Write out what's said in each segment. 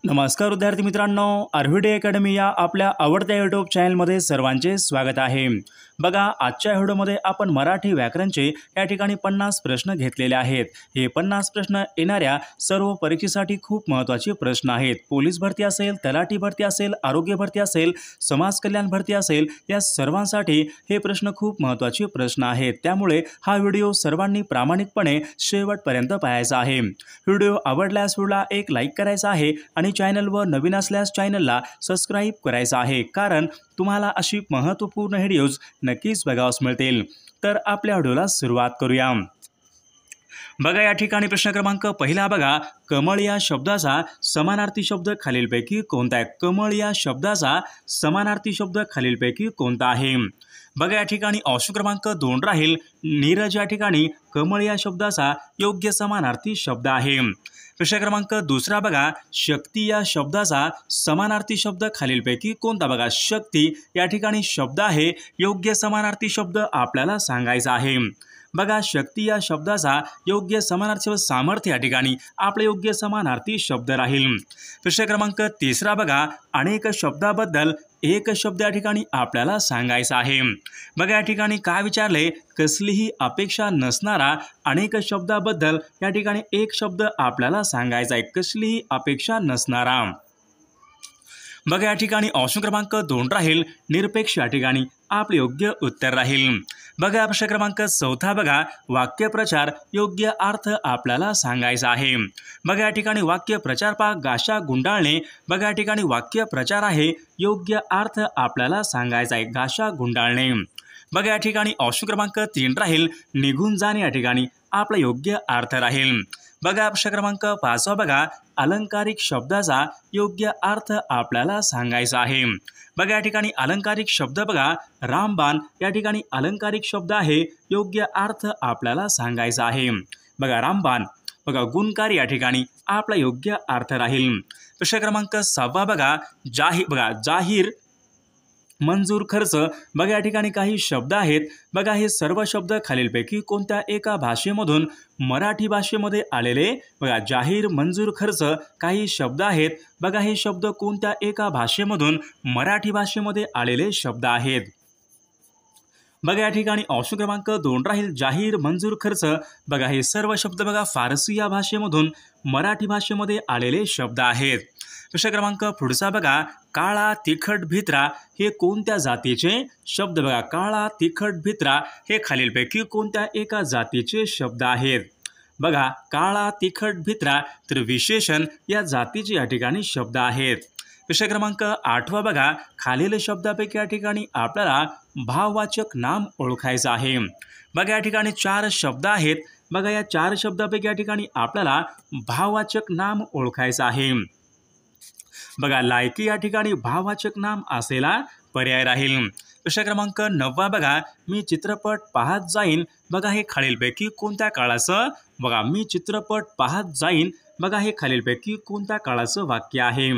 नमस्कार विद्यार्थी मित्रांनो, आर्व्हिडे अकॅडमी या आपल्या आवडत्या यूट्यूब चॅनलमध्ये सर्वांचे स्वागत आहे। बघा, आजच्या व्हिडिओमध्ये आपण मराठी व्याकरणचे या ठिकाणी 50 प्रश्न घेतलेले आहेत। हे 50 प्रश्न येणाऱ्या सर्व परीक्षेसाठी खूप महत्त्वाचे प्रश्न आहेत। पोलीस भरती असेल, तलाठी भरती असेल, आरोग्य भरती असेल, समाज कल्याण भरती असेल, या सर्वांसाठी हे प्रश्न खूप महत्त्वाचे प्रश्न आहेत। त्यामुळे हा व्हिडिओ सर्वांनी प्रामाणिकपणे शेवटपर्यंत पाहायचा आहे। व्हिडिओ आवडल्यास व्हिडिओला एक लाईक करायचा आहे आणि चॅनलवर नवीन असल्यास चॅनलला सबस्क्राइब करायचं आहे, कारण तुम्हाला अशी महत्त्वपूर्ण व्हिडिओज नक्कीच बघावयास मिळतील। तर आपल्या व्हिडिओला सुरुवात करूया। बघा, या ठिकाणी प्रश्न क्रमांक पहिला बघा, कमळ या शब्दाचा समानार्थी शब्द खालीलपैकी कोणता आहे? कमळ या शब्दाचा समानार्थी शब्द खालीलपैकी कोणता आहे? बघा, या ठिकाणी ऑप्शन क्रमांक 2 राहील, नीरज या ठिकाणी कमळ या शब्दाचा योग्य समानार्थी शब्द आहे। प्रश्न क्रमांक 2 बघा, शक्ती या शब्दाचा समानार्थी शब्द खालीलपैकी कोणता? बघा, शक्ती या ठिकाणी शब्द आहे, योग्य समानार्थी शब्द आपल्याला सांगायचा आहे। बघा, शक्ती या शब्दाचा योग्य समानार्थी शब्द सामर्थ्य या ठिकाणी आपले योग्य समानार्थी शब्द राहील। प्रश्न क्रमांक 3 बघा, अनेक शब्दाबद्दल एक शब्द या ठिकाणी आपल्याला सांगायचा आहे। बघा, या ठिकाणी काय विचारले, कसलीही अपेक्षा नसणारा अनेक शब्दाबद्दल या ठिकाणी एक शब्द आपल्याला सांगायचा आहे, कसलीही अपेक्षा नसणारा। बघा, या ठिकाणी ऑप्शन क्रमांक 2 राहील, निरपेक्ष या ठिकाणी आपले योग्य उत्तर राहील। बघा, प्रश्न क्रमांक 4 बघा, वाक्यप्रचार योग्य अर्थ आपल्याला सांगायचा आहे। बघा, या ठिकाणी वाक्यप्रचार पहा, गाशा गुंडाळणे। बघा, या ठिकाणी वाक्यप्रचार आहे, योग्य अर्थ आपल्याला सांगायचा आहे, गाशा गुंडाळणे। बघा, या ठिकाणी ऑप्शन क्रमांक 3 राहील, निघून जाणे या ठिकाणी आपला योग्य अर्थ राहील। बघा, प्रश्न क्रमांक 5 बघा, अलंकारिक शब्दाचा योग्य अर्थ आपल्याला सांगायचा आहे। बघा, या ठिकाणी अलंकारिक शब्द बघा, रामबाण या ठिकाणी अलंकारिक शब्द आहे, योग्य अर्थ आपल्याला सांगायचा आहे। बघा, रामबाण बघा, गुणकारी या ठिकाणी आपला योग्य अर्थ राहील। प्रश्न क्रमांक 6 बघा, जाहीर मंजूर खर्च। बघा, या ठिकाणी काही शब्द आहेत। बघा, हे सर्व शब्द खालीलपैकी कोणत्या एका भाषेमधून मराठी भाषेमध्ये आलेले? बघा, जाहीर मंजूर खर्च काही शब्द आहेत। बघा, हे शब्द कोणत्या एका भाषेमधून मराठी भाषेमध्ये आलेले शब्द आहेत? बघा, या ठिकाणी ऑप्शन क्रमांक 2 राहील, जाहीर मंजूर खर्च। बघा, हे सर्व शब्द बघा फारसी या भाषेमधून मराठी भाषेमध्ये आलेले शब्द आहेत। प्रश्न क्रमांक पुढचा बघा, काळा तिखट भित्रा हे कोणत्या जातीचे शब्द? बघा, काळा तिखट भित्रा हे खालीलपैकी कोणत्या एका जातीचे शब्द आहेत? बघा, काळा तिखट भित्रा तर विशेषण या जातीचे या ठिकाणी शब्द आहेत। प्रश्न क्रमांक 8 बघा, खालील शब्दापैकी या ठिकाणी आपल्याला भाववाचक नाम ओळखायचं आहे। बघा, या ठिकाणी 4 शब्द आहेत। बघा, या 4 शब्दापैकी या ठिकाणी आपल्याला भाववाचक नाम ओळखायचं आहे। बघा, लायकी या ठिकाणी भाववाचक नाम असेला पर्याय राहील। प्रश्न क्रमांक 9 बघा, मी चित्रपट पाहत जाईन। बघा, हे खालीलपैकी कोणत्या काळाचं? बघा, मी चित्रपट पाहत जाईन। बघा, हे खालीलपैकी कोणत्या काळाचं वाक्य आहे?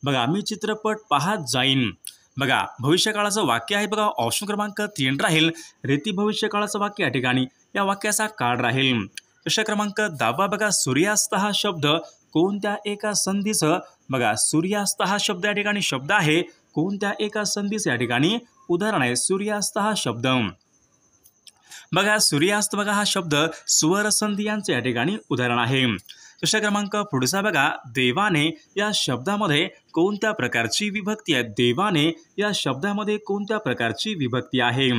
बघा, मी चित्रपट पाहत जाईन। बघा, भविष्यकाळाचं वाक्य आहे। बघा, ऑप्शन क्रमांक 3 राहील, रीती भविष्यकाळाचं वाक्य या ठिकाणी या वाक्याचा काळ राहील। प्रश्न क्रमांक 10 बघा, सूर्यास्त हा शब्द कोणत्या एका संधीचं? बघा, सूर्यास्त हा शब्द या ठिकाणी शब्द आहे, कोणत्या एका संधीचं या ठिकाणी उदाहरण आहे सूर्यास्त हा शब्द? बघा, सूर्यास्त बघा हा शब्द स्वर संधी यांचे या ठिकाणी उदाहरण आहे। प्रश्न क्रमांक पुढचा बघा, देवाने या शब्दामध्ये कोणत्या प्रकारची विभक्ती आहे? देवाने या शब्दामध्ये कोणत्या प्रकारची विभक्ती आहे?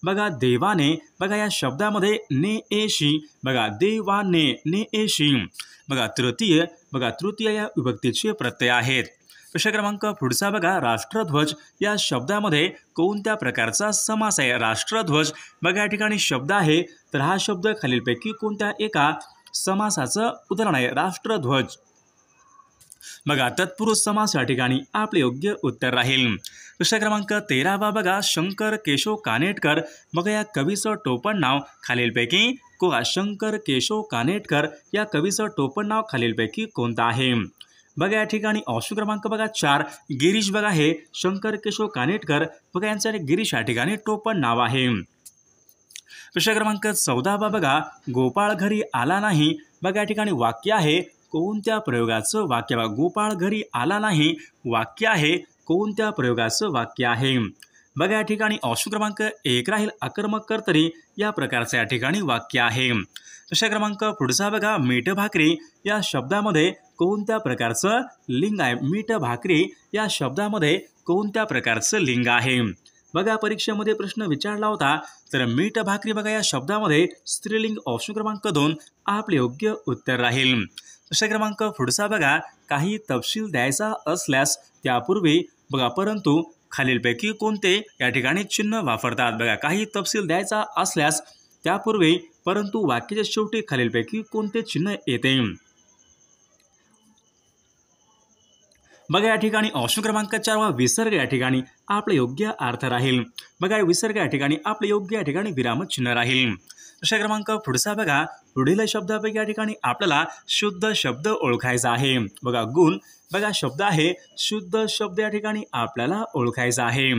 बघा, देवाने बघा या शब्दामध्ये ने एशी। बघा, देवाने ने एशी। बघा, तृतीय या विभक्तीचे प्रत्यय आहेत। प्रश्न क्रमांक पुढचा बघा, राष्ट्रध्वज या शब्दामध्ये कोणत्या प्रकारचा समास आहे? राष्ट्रध्वज बघा, या ठिकाणी शब्द आहे, तर हा शब्द खालीलपैकी कोणत्या एका समासाचं उदाहरण आहे? राष्ट्रध्वज। बघा, तत्पुरुष समास या ठिकाणी आपले योग्य उत्तर राहील। प्रश्न क्रमांक 13 बघा, शंकर केशव कानेटकर। बघा, या कवीचं टोपण नाव खालीलपैकी शंकर केशव कानेटकर या कवीचं टोपण नाव खालीलपैकी कोणतं आहे? बघा, या ठिकाणी ऑप्शन क्रमांक बघा 4 गिरीश। बघा, हे शंकर केशव कानेटकर बघा यांचं गिरीश या ठिकाणी टोपण नाव आहे। प्रश्न क्रमांक 14 बघा, गोपाळ घरी आला नाही। बघा, या ठिकाणी वाक्य आहे, कोणत्या प्रयोगाचं वाक्य बघा. गोपाळ घरी आला नाही वाक्य आहे कोणत्या प्रयोगाचं वाक्य आहे. बघा या ठिकाणी ऑप्शन क्रमांक 1 राहील आक्रमक कर्तरी या प्रकारचं या ठिकाणी वाक्य आहे. प्रश्न क्रमांक पुढचा बघा. मीठ भाकरी या शब्दामध्ये कोणत्या प्रकारचं लिंग आहे. मीठ भाकरी या शब्दामध्ये कोणत्या प्रकारचं लिंग आहे. बघा परीक्षेमध्ये प्रश्न विचारला होता तर मीठ भाकरी बघा या शब्दामध्ये स्त्रीलिंग ऑप्शन क्रमांक 2 आपले योग्य उत्तर राहील. प्रश्न क्रमांक पुढचा बघा. काही तपशील द्यायचा असल्यास त्यापूर्वी बघा परंतु खालीलपैकी कोणते या ठिकाणी चिन्ह वापरतात. बघा काही तपशील द्यायचा असल्यास त्यापूर्वी परंतु वाक्याच्या शेवटी खालीलपैकी कोणते चिन्ह येते. बघा या ठिकाणी ऑप्शन क्रमांक 4 विसर्ग या ठिकाणी आपले योग्य अर्थ राहील. बघा विसर्ग या ठिकाणी आपले योग्य या ठिकाणी विरामचिन्ह राहील. प्रश्न क्रमांक पुढचा बघा. पुढील शब्दापैकी या ठिकाणी आपल्याला शुद्ध शब्द ओळखायचा आहे. बघा गुण बघा शब्द आहे शुद्ध शब्द या ठिकाणी आपल्याला ओळखायचा आहे.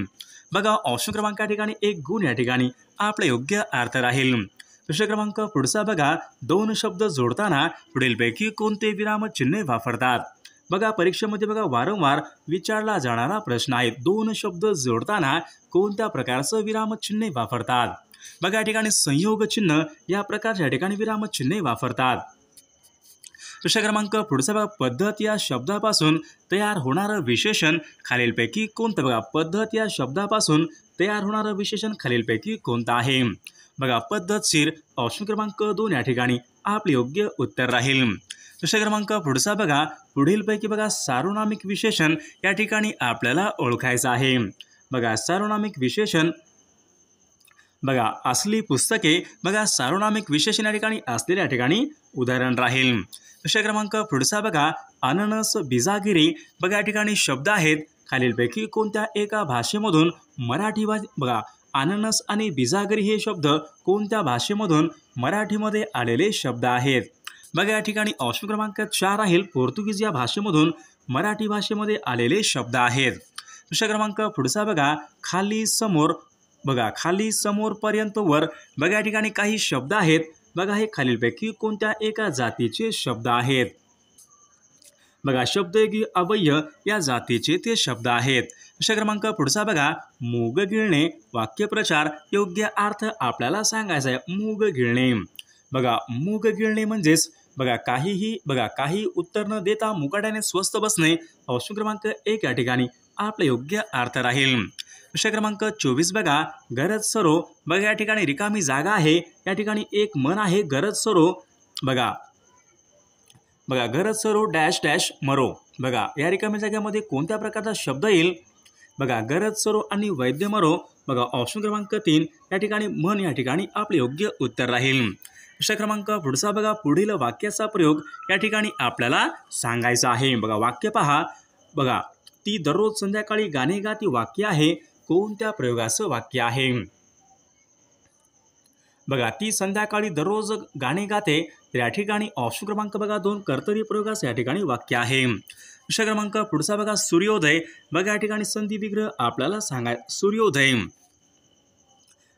बघा ऑप्शन क्रमांक या ठिकाणी 1 गुण या ठिकाणी आपले योग्य अर्थ राहील. प्रश्न क्रमांक पुढचा बघा. 2 शब्द जोडताना पुढीलपैकी कोणते विरामचिन्ह वापरतात. बघा परीक्षेमध्ये बघा वारंवार विचारला जाणारा प्रश्न आहे. 2 शब्द जोडताना कोणत्या प्रकारचं विरामचिन्ह वापरतात. बघा या ठिकाणी संयोग चिन्ह या प्रकारच्या ठिकाणी विरामचिन्ह वापरतात. प्रश्न क्रमांक पुढचा बघा. पद्धत या शब्दापासून तयार होणारं विशेषण खालीलपैकी कोणतं. बघा पद्धत या शब्दापासून तयार होणारं विशेषण खालीलपैकी कोणतं आहे. बघा पद्धतशीर ऑप्शन क्रमांक 2 या ठिकाणी आपले योग्य उत्तर राहील. प्रश्न क्रमांक पुढचा बघा. पुढीलपैकी बघा सार्वनामिक विशेषण या ठिकाणी आपल्याला ओळखायचं आहे. बघा सार्वनामिक विशेषण बघा असली पुस्तके बघा सार्वनामिक विशेषण या ठिकाणी असलेल्या ठिकाणी उदाहरण राहील. प्रश्न क्रमांक पुढचा बघा. अननस बिजागिरी बघा या ठिकाणी शब्द आहेत खालीलपैकी कोणत्या एका भाषेमधून मराठी बघा अननस आणि बिजागिरी हे शब्द कोणत्या भाषेमधून मराठीमध्ये आलेले शब्द आहेत. बघा या ठिकाणी ऑप्शन क्रमांक 4 राहील पोर्तुगीज या भाषेमधून मराठी भाषेमध्ये आलेले शब्द आहेत. प्रश्न क्रमांक पुढचा बघा. खाली समोर बघा खाली समोर पर्यंत वर बघा या ठिकाणी काही शब्द आहेत. बघा हे खालीलपैकी कोणत्या एका जातीचे शब्द आहेत. बघा शब्दयोगी अव्यय या जातीचे ते शब्द आहेत. प्रश्न क्रमांक पुढचा बघा. मूग गिळणे वाक्यप्रचार योग्य अर्थ आपल्याला सांगायचा आहे. मूग गिळणे बघा मूग गिळणे म्हणजेच बघा काही उत्तर न देता मुकाट्याने स्वस्थ बसणे ऑप्शन क्रमांक 1 या ठिकाणी आपले योग्य अर्थ राहील. प्रश्न क्रमांक 24 बघा. गरज सरो बघा या ठिकाणी रिकामी जागा आहे या ठिकाणी एक मन आहे गरज सरो बघा गरज सरो डॅश डॅश मरो बघा या रिकामी जागेमध्ये कोणत्या प्रकारचा शब्द येईल. बघा गरज सरो आणि वैद्य मरो बघा ऑप्शन क्रमांक 3 या ठिकाणी मन या ठिकाणी आपले योग्य उत्तर राहील. प्रश्न क्रमांक पुढचा बघा. पुढील वाक्याचा प्रयोग या ठिकाणी आपल्याला सांगायचा आहे. बघा वाक्य पहा. बघा ती दररोज संध्याकाळी गाणे गाती वाक्य आहे कोणत्या प्रयोगाचं वाक्य आहे. बघा ती संध्याकाळी दररोज गाणे गाते तर या ठिकाणी ऑप्शन क्रमांक बघा 2 कर्तरी प्रयोगाचं या ठिकाणी वाक्य आहे. प्रश्न क्रमांक पुढचा बघा. सूर्योदय बघा या ठिकाणी संधी विग्रह आपल्याला सांगाय. सूर्योदय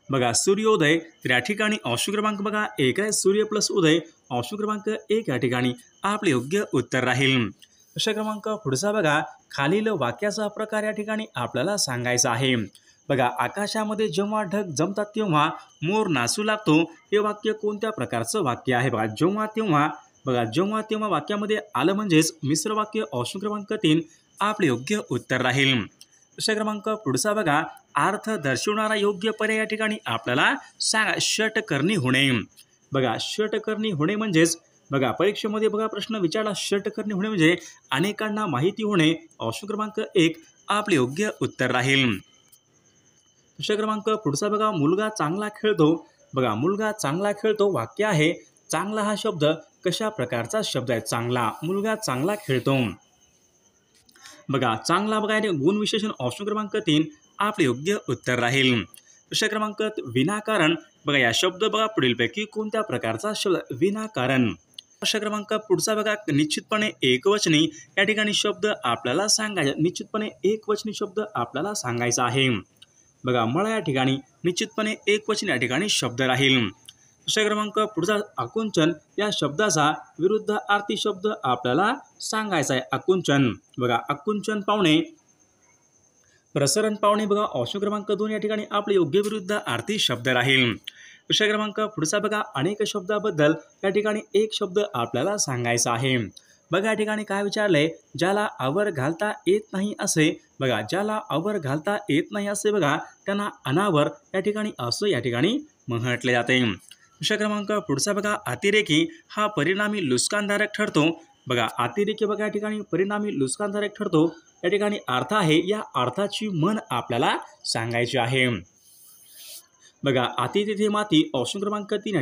बघा सूर्योदय तर या ठिकाणी ऑप्शन क्रमांक बघा 1 आहे. सूर्य प्लस उदय ऑप्शन क्रमांक 1 या ठिकाणी आपले योग्य उत्तर राहील. प्रश्न क्रमांक पुढचा बघा. खालील वाक्याचा प्रकार या ठिकाणी आपल्याला सांगायचा आहे. बघा आकाशामध्ये जेव्हा ढग जमतात तेव्हा मोर नाचू लागतो हे वाक्य कोणत्या प्रकारचं वाक्य आहे. बघा जेव्हा तेव्हा वाक्यामध्ये आलं म्हणजेच मिश्र वाक्य ऑप्शन क्रमांक 3 आपले योग्य उत्तर राहील. प्रश्न क्रमांक पुढचा बघा. अर्थ दर्शवणारा योग्य पर्याय या ठिकाणी आपल्याला सांगा. षटकर्णी होणे बघा षटकर्णी होणे म्हणजेच बघा परीक्षेमध्ये बघा प्रश्न विचारला षटकर्णी होणे म्हणजे अनेकांना माहिती होणे ऑप्शन क्रमांक 1 आपले योग्य उत्तर राहील. प्रश्न क्रमांक पुढचा बघा. मुलगा चांगला खेळतो बघा मुलगा चांगला खेळतो वाक्य आहे. चांगला हा शब्द कशा प्रकारचा शब्द आहे. चांगला मुलगा चांगला खेळतो बघा चांगला बघा गुण विशेषण ऑप्शन क्रमांक 3 आपले योग्य उत्तर राहील. प्रश्न क्रमांक विनाकारण बघा या शब्द बघा पुढीलपैकी कोणत्या प्रकारचा शब्द विनाकारण. प्रश्न क्रमांक पुढचा बघा. निश्चितपणे एकवचनी या ठिकाणी शब्द आपल्याला सांगायचा. निश्चितपणे एकवचनी शब्द आपल्याला सांगायचा आहे. बघा मला या ठिकाणी निश्चितपणे एकवचनी या ठिकाणी शब्द राहील. प्रश्न क्रमांक पुढचा आकुंचन या शब्दाचा विरुद्धार्थी शब्द आपल्याला सांगायचा आहे. आकुंचन बघा, आकुंचन पावणे, प्रसरण पावणे बघा ऑप्शन क्रमांक 2 या ठिकाणी आपले योग्य विरुद्धार्थी शब्द राहील. विषय क्रमांक पुढचा बघा, अनेक शब्दाबद्दल या ठिकाणी एक शब्द आपल्याला सांगायचा आहे. बघा या ठिकाणी काय विचारलंय, ज्याला आवर घालता येत नाही असे बघा, ज्याला आवर घालता येत नाही असे बघा त्यांना अनावर या ठिकाणी असं या ठिकाणी म्हटले जाते. विषय क्रमांक पुढचा बघा, अतिरेकी हा परिणामी लुस्कानदायक ठरतो. बघा अतिरेकी बघा या ठिकाणी परिणामी लुस्कानदायक ठरतो. या ठिकाणी अर्थ आहे, या अर्थाची म्हण आपल्याला सांगायची आहे. बघा अति तिथे माती ऑप्शन क्रमांक 3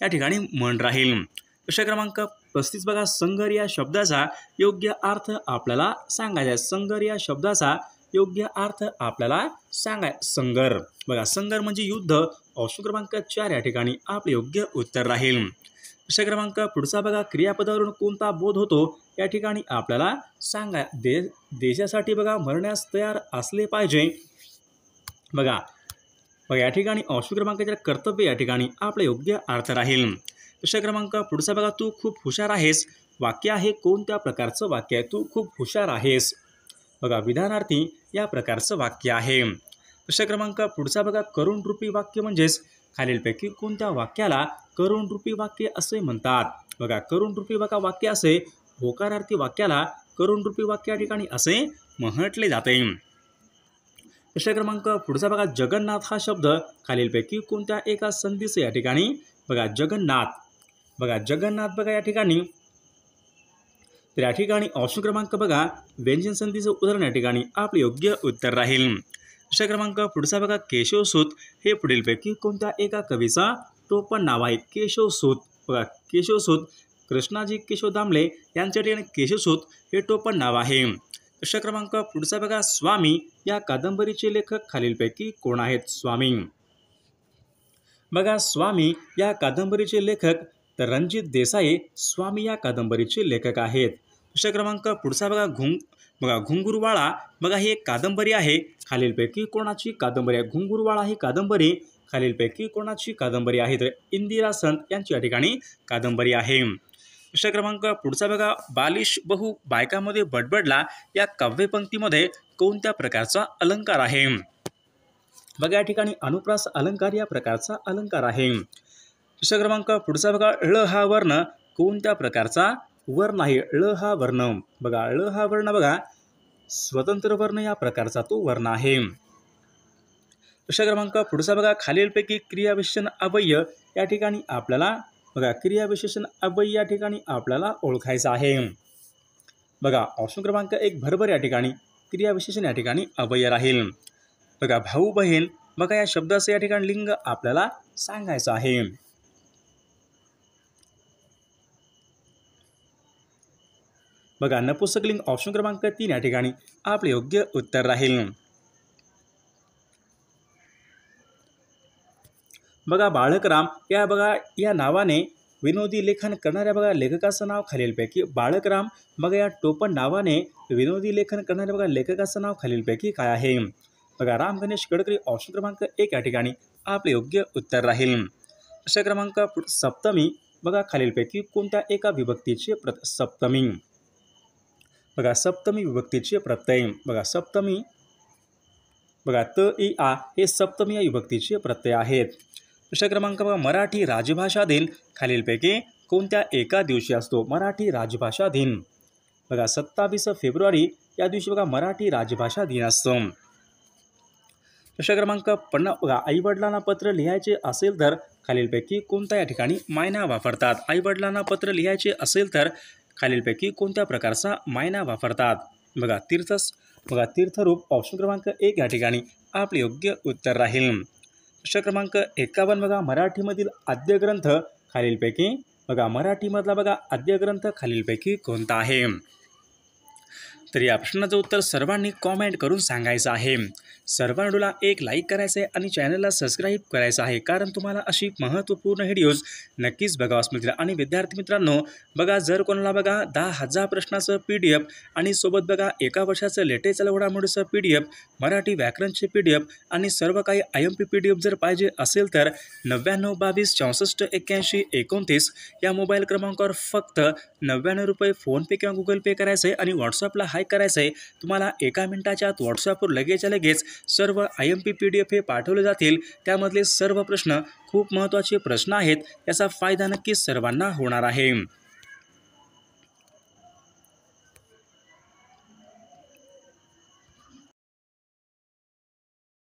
या ठिकाणी म्हण राहील. विषय क्रमांक 35 बघा, संगर या शब्दाचा योग्य अर्थ आपल्याला सांगायचा. संगर या शब्दाचा योग्य अर्थ आपल्याला संगर बघा, संगर म्हणजे युद्ध ऑप्शन क्रमांक 4 या ठिकाणी आपले योग्य उत्तर राहील. विषय क्रमांक पुढचा बघा, क्रियापदावरून कोणता बोध होतो या ठिकाणी आपल्याला देशासाठी बघा मरण्यास तयार असले पाहिजे. बघा या ठिकाणी ऑप्शन क्रमांक कर्तव्य या ठिकाणी आपले योग्य अर्थ राहील. विषय क्रमांक पुढचा बघा, तू खूप हुशार आहेस वाक्य आहे कोणत्या प्रकारचं वाक्य आहे. तू खूप हुशार आहेस बघा विधानार्थी या प्रकारचं वाक्य आहे. विषय क्रमांक पुढचा बघा, करुण रूपी वाक्य म्हणजेच खालीलपैकी कोणत्या वाक्याला करुण रूपी वाक्य असे म्हणतात. बघा करुण रूपी बघा वाक्य असे होकारार्थी वाक्याला करुण रूपी वाक्य या ठिकाणी असे म्हटले जाते. विषय क्रमांक पुढचा बघा, जगन्नाथ हा शब्द खालीलपैकी कोणत्या एका संधीचे या ठिकाणी बघा जगन्नाथ बघा जगन्नाथ बघा या ठिकाणी, तर या ठिकाणी ऑप्शन क्रमांक बघा व्यंजन संधीचं उदाहरण या ठिकाणी आपले योग्य उत्तर राहील. विषय क्रमांक पुढचा बघा, केशवसूत हे पुढीलपैकी कोणत्या एका कवीचा टोपण नाव आहे. केशवसूत बघा केशवसूत कृष्णाजी केशव दामले यांच्या ठिकाणी केशवसूत हे टोपण नाव आहे. विषय क्रमांक पुढचा बघा, स्वामी या कादंबरीचे लेखक खालीलपैकी कोण आहेत. स्वामी बघा स्वामी या कादंबरीचे लेखक तर रणजित देसाई स्वामी या कादंबरीचे लेखक आहेत. विषय क्रमांक पुढचा बघा घुंगुरवाळा बघा ही एक कादंबरी आहे खालीलपैकी कोणाची कादंबरी आहे. घुंगुरवाळा ही कादंबरी खालीलपैकी कोणाची कादंबरी आहे, तर इंदिरा संत यांची या ठिकाणी कादंबरी आहे. विषय क्रमांक पुढचा बघा, बालिश बहु बायकामध्ये बडबडला या काव्यपंक्तीमध्ये कोणत्या प्रकारचा अलंकार आहे. बघा या ठिकाणी अनुप्रास अलंकार या प्रकारचा अलंकार आहे. विषय क्रमांक पुढचा बघा, ळ हा वर्ण कोणत्या प्रकारचा वर्ण आहे. ळ हा वर्ण बघा ळ हा वर्ण बघा स्वतंत्र वर्ण या प्रकारचा तो वर्ण आहे. विषय क्रमांक पुढचा बघा, खालीलपैकी क्रियाविशेषण अव्यय या ठिकाणी आपल्याला बघा क्रियाविशेषण अव्यय या ठिकाणी आपल्याला ओळखायचं आहे. बघा ऑप्शन क्रमांक 1 भरभर या ठिकाणी क्रियाविशेषण या ठिकाणी अव्यय राहील. बघा भाऊ बहीण बघा या शब्दाचं या ठिकाणी लिंग आपल्याला सांगायचं आहे. बघा नपुंसकलिंग ऑप्शन क्रमांक 3 या ठिकाणी आपले योग्य उत्तर राहील. बघा बाळकराम या बघा या नावाने विनोदी लेखन करणाऱ्या बघा लेखकाचं नाव खालीलपैकी बाळकराम बघा या टोपण नावाने विनोदी लेखन करणाऱ्या बघा लेखकाचं नाव खालीलपैकी काय आहे. बघा राम गणेश गडकरी ऑप्शन क्रमांक 1 या ठिकाणी आपले योग्य उत्तर राहील. विषय क्रमांक सप्तमी बघा खालीलपैकी कोणत्या एका विभक्तीचे सप्तमी बघा सप्तमी विभक्तीचे प्रत्यय. बघा सप्तमी बघा त इ आ हे सप्तमी या विभक्तीचे प्रत्यय आहेत. विषय क्रमांक बघा, मराठी राजभाषा दिन खालीलपैकी कोणत्या एका दिवशी असतो. मराठी राजभाषा दिन बघा 27 फेब्रुवारी या दिवशी बघा मराठी राजभाषा दिन असतो. विषय क्रमांक 50 बघा, आईवडिलांना पत्र लिहायचे असेल तर खालीलपैकी कोणत्या या ठिकाणी मायना वापरतात. आईवडिलांना पत्र लिहायचे असेल तर खालीलपैकी कोणत्या प्रकारचा मायना वापरतात. बघा तीर्थरूप ऑप्शन क्रमांक 1 या ठिकाणी आपले योग्य उत्तर राहील. विषय क्रमांक 51 बघा, मराठीमधील आद्य ग्रंथ खालीलपैकी बघा मराठीमधला बघा आद्य ग्रंथ खालीलपैकी कोणता आहे. तर या प्रश्नाचं उत्तर सर्वांनी कॉमेंट करून सांगायचं आहे। सर्व व्हिडिओला एक लाईक करायचं आहे आणि चॅनलला सबस्क्राईब करायचं आहे, कारण तुम्हाला अशी महत्त्वपूर्ण व्हिडिओज नक्कीच बघावास मिळतील। आणि विद्यार्थी मित्रांनो बघा, जर कोणाला बघा 10,000 प्रश्नाचं PDF आणि सोबत बघा 1 वर्षाचं लेटेस्ट घडामोडीचं PDF, मराठी व्याकरणचे PDF आणि सर्व काही IMP PDF जर पाहिजे असेल तर 9922648129 या मोबाईल क्रमांकावर फक्त 99 रुपये फोनपे किंवा गुगल पे करायचं आहे आणि व्हॉट्सअपला हाय करायचं आहे। तुम्हाला 1 मिनिटाच्या आत व्हॉट्सअपवर लगेच सर्व IMP PDF हे पाठवले जातील। त्यामधले सर्व प्रश्न खूप महत्त्वाचे प्रश्न आहेत, याचा फायदा नक्कीच सर्वांना होणार आहे।